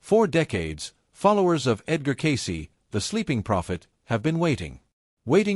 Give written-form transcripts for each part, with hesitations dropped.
For decades, followers of Edgar Cayce, the sleeping prophet, have been waiting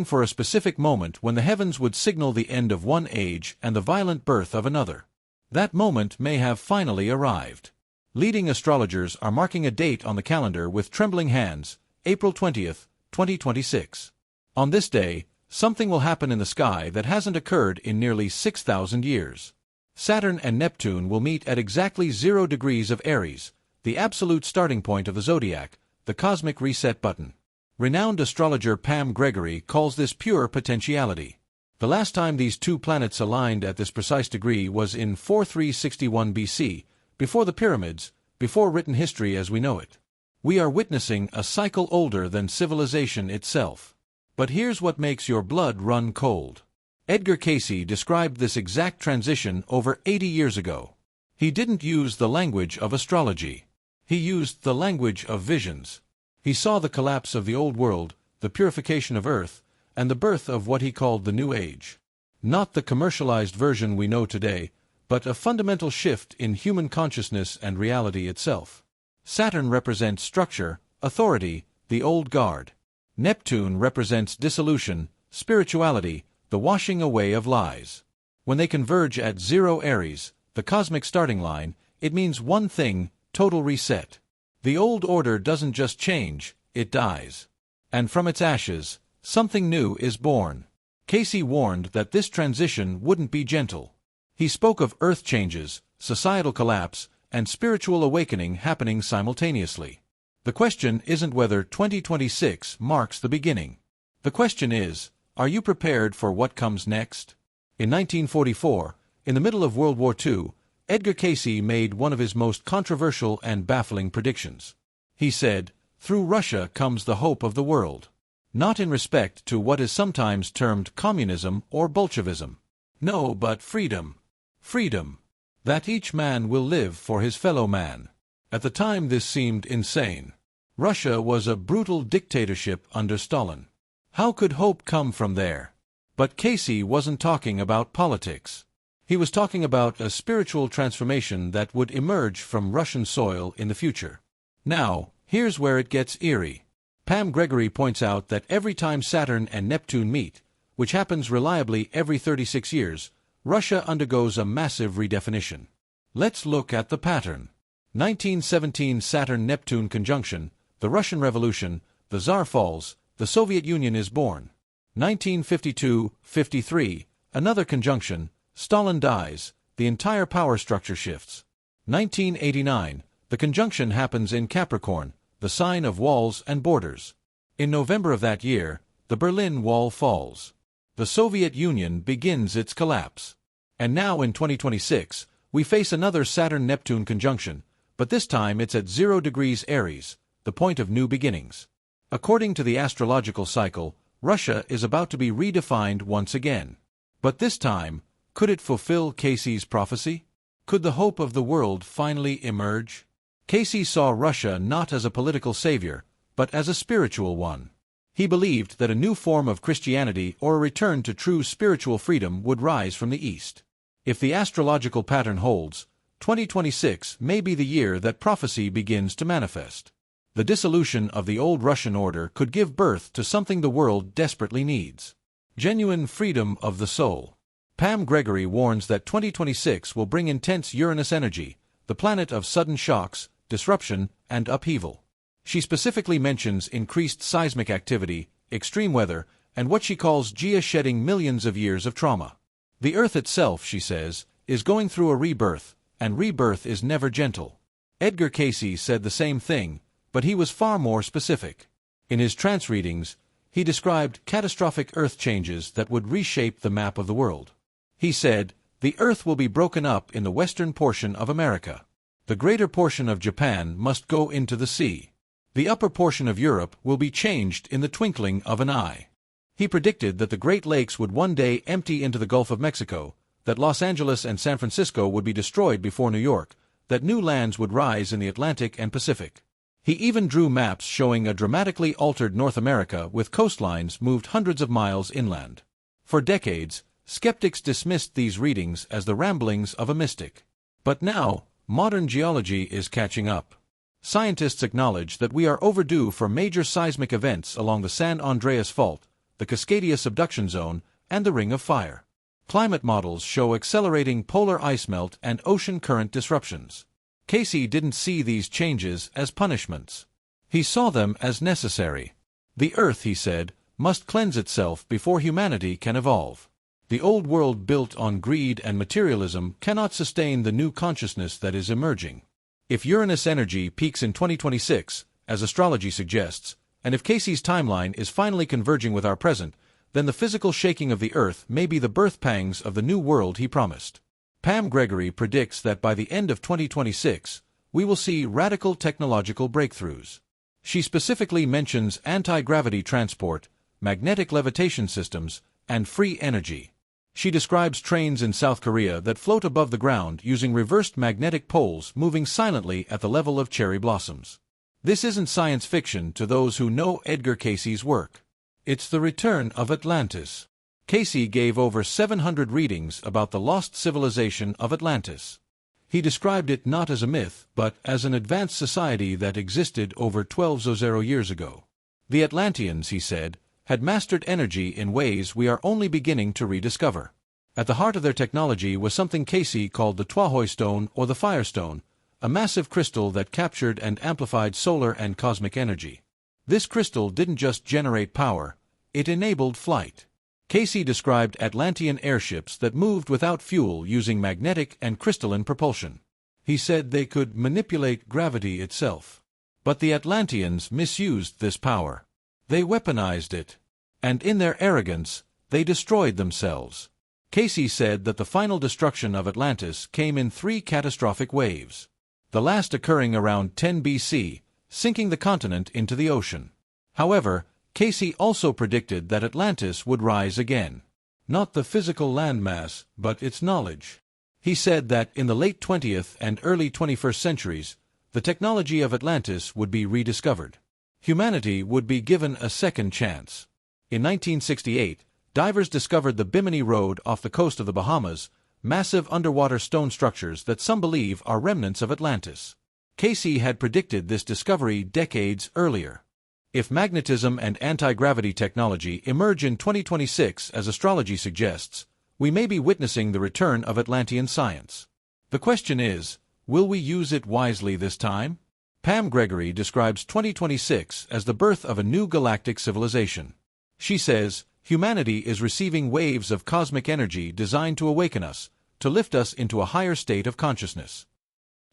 for a specific moment when the heavens would signal the end of one age and the violent birth of another. That moment may have finally arrived. Leading astrologers are marking a date on the calendar with trembling hands, April 20th, 2026. On this day, something will happen in the sky that hasn't occurred in nearly 6,000 years. Saturn and Neptune will meet at exactly 0 degrees of Aries, the absolute starting point of the zodiac, the cosmic reset button. Renowned astrologer Pam Gregory calls this pure potentiality. The last time these two planets aligned at this precise degree was in 4361 BC, before the pyramids, before written history as we know it. We are witnessing a cycle older than civilization itself. But here's what makes your blood run cold. Edgar Cayce described this exact transition over 80 years ago. He didn't use the language of astrology. He used the language of visions. He saw the collapse of the old world, the purification of Earth, and the birth of what he called the New Age. Not the commercialized version we know today, but a fundamental shift in human consciousness and reality itself. Saturn represents structure, authority, the old guard. Neptune represents dissolution, spirituality, the washing away of lies. When they converge at 0 Aries, the cosmic starting line, it means one thing: total reset. The old order doesn't just change, it dies. And from its ashes, something new is born. Cayce warned that this transition wouldn't be gentle. He spoke of earth changes, societal collapse, and spiritual awakening happening simultaneously. The question isn't whether 2026 marks the beginning. The question is, are you prepared for what comes next? In 1944, in the middle of World War II, Edgar Cayce made one of his most controversial and baffling predictions. He said, "Through Russia comes the hope of the world." Not in respect to what is sometimes termed communism or Bolshevism. No, but freedom. Freedom. That each man will live for his fellow man. At the time this seemed insane. Russia was a brutal dictatorship under Stalin. How could hope come from there? But Cayce wasn't talking about politics. He was talking about a spiritual transformation that would emerge from Russian soil in the future. Now, here's where it gets eerie. Pam Gregory points out that every time Saturn and Neptune meet, which happens reliably every 36 years, Russia undergoes a massive redefinition. Let's look at the pattern. 1917 Saturn-Neptune conjunction, the Russian Revolution, the Tsar falls, the Soviet Union is born. 1952-53, another conjunction, Stalin dies, the entire power structure shifts. 1989, the conjunction happens in Capricorn, the sign of walls and borders. In November of that year, the Berlin Wall falls. The Soviet Union begins its collapse. And now in 2026, we face another Saturn-Neptune conjunction, but this time it's at 0 degrees Aries, the point of new beginnings. According to the astrological cycle, Russia is about to be redefined once again. But this time, could it fulfill Cayce's prophecy? Could the hope of the world finally emerge? Cayce saw Russia not as a political savior, but as a spiritual one. He believed that a new form of Christianity or a return to true spiritual freedom would rise from the East. If the astrological pattern holds, 2026 may be the year that prophecy begins to manifest. The dissolution of the old Russian order could give birth to something the world desperately needs: genuine freedom of the soul. Pam Gregory warns that 2026 will bring intense Uranus energy, the planet of sudden shocks, disruption, and upheaval. She specifically mentions increased seismic activity, extreme weather, and what she calls Gaia shedding millions of years of trauma. The Earth itself, she says, is going through a rebirth, and rebirth is never gentle. Edgar Cayce said the same thing, but he was far more specific. In his trance readings, he described catastrophic Earth changes that would reshape the map of the world. He said, "The Earth will be broken up in the western portion of America. The greater portion of Japan must go into the sea. The upper portion of Europe will be changed in the twinkling of an eye." He predicted that the Great Lakes would one day empty into the Gulf of Mexico, that Los Angeles and San Francisco would be destroyed before New York, that new lands would rise in the Atlantic and Pacific. He even drew maps showing a dramatically altered North America with coastlines moved hundreds of miles inland. For decades, skeptics dismissed these readings as the ramblings of a mystic. But now, modern geology is catching up. Scientists acknowledge that we are overdue for major seismic events along the San Andreas Fault, the Cascadia subduction zone, and the Ring of Fire. Climate models show accelerating polar ice melt and ocean current disruptions. Cayce didn't see these changes as punishments. He saw them as necessary. The Earth, he said, must cleanse itself before humanity can evolve. The old world built on greed and materialism cannot sustain the new consciousness that is emerging. If Uranus energy peaks in 2026, as astrology suggests, and if Cayce's timeline is finally converging with our present, then the physical shaking of the Earth may be the birth pangs of the new world he promised. Pam Gregory predicts that by the end of 2026, we will see radical technological breakthroughs. She specifically mentions anti-gravity transport, magnetic levitation systems, and free energy. She describes trains in South Korea that float above the ground using reversed magnetic poles moving silently at the level of cherry blossoms. This isn't science fiction to those who know Edgar Cayce's work. It's the return of Atlantis. Cayce gave over 700 readings about the lost civilization of Atlantis. He described it not as a myth, but as an advanced society that existed over 1200 years ago. The Atlanteans, he said, had mastered energy in ways we are only beginning to rediscover. At the heart of their technology was something Cayce called the Twahoy stone or the Firestone, a massive crystal that captured and amplified solar and cosmic energy. This crystal didn't just generate power, it enabled flight. Cayce described Atlantean airships that moved without fuel using magnetic and crystalline propulsion. He said they could manipulate gravity itself. But the Atlanteans misused this power. They weaponized it. And in their arrogance, they destroyed themselves. Cayce said that the final destruction of Atlantis came in 3 catastrophic waves. The last occurring around 10 BC, sinking the continent into the ocean. However, Cayce also predicted that Atlantis would rise again. Not the physical landmass, but its knowledge. He said that in the late 20th and early 21st centuries, the technology of Atlantis would be rediscovered. Humanity would be given a second chance. In 1968, divers discovered the Bimini Road off the coast of the Bahamas, massive underwater stone structures that some believe are remnants of Atlantis. Cayce had predicted this discovery decades earlier. If magnetism and anti-gravity technology emerge in 2026 as astrology suggests, we may be witnessing the return of Atlantean science. The question is, will we use it wisely this time? Pam Gregory describes 2026 as the birth of a new galactic civilization. She says, humanity is receiving waves of cosmic energy designed to awaken us, to lift us into a higher state of consciousness.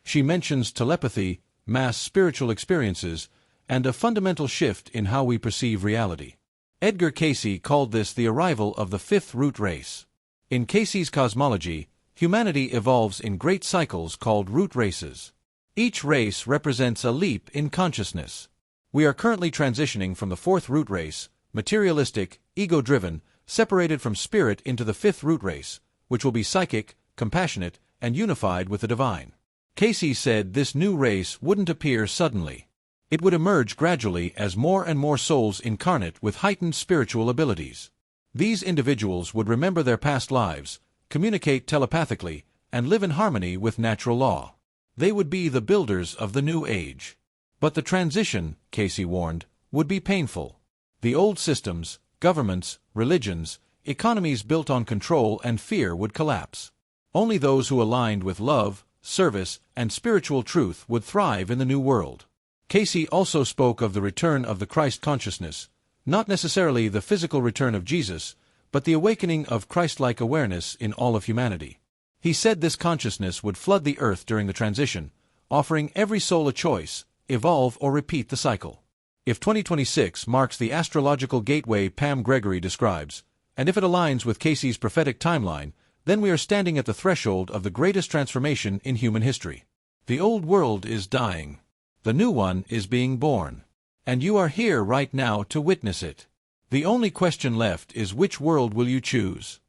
She mentions telepathy, mass spiritual experiences, and a fundamental shift in how we perceive reality. Edgar Cayce called this the arrival of the fifth root race. In Cayce's cosmology, humanity evolves in great cycles called root races. Each race represents a leap in consciousness. We are currently transitioning from the fourth root race, materialistic, ego-driven, separated from spirit, into the fifth root race, which will be psychic, compassionate, and unified with the divine. Cayce said this new race wouldn't appear suddenly. It would emerge gradually as more and more souls incarnate with heightened spiritual abilities. These individuals would remember their past lives, communicate telepathically, and live in harmony with natural law. They would be the builders of the new age. But the transition, Cayce warned, would be painful. The old systems, governments, religions, economies built on control and fear would collapse. Only those who aligned with love, service, and spiritual truth would thrive in the new world. Cayce also spoke of the return of the Christ consciousness, not necessarily the physical return of Jesus, but the awakening of Christ-like awareness in all of humanity. He said this consciousness would flood the earth during the transition, offering every soul a choice, evolve or repeat the cycle. If 2026 marks the astrological gateway Pam Gregory describes, and if it aligns with Cayce's prophetic timeline, then we are standing at the threshold of the greatest transformation in human history. The old world is dying. The new one is being born. And you are here right now to witness it. The only question left is, which world will you choose?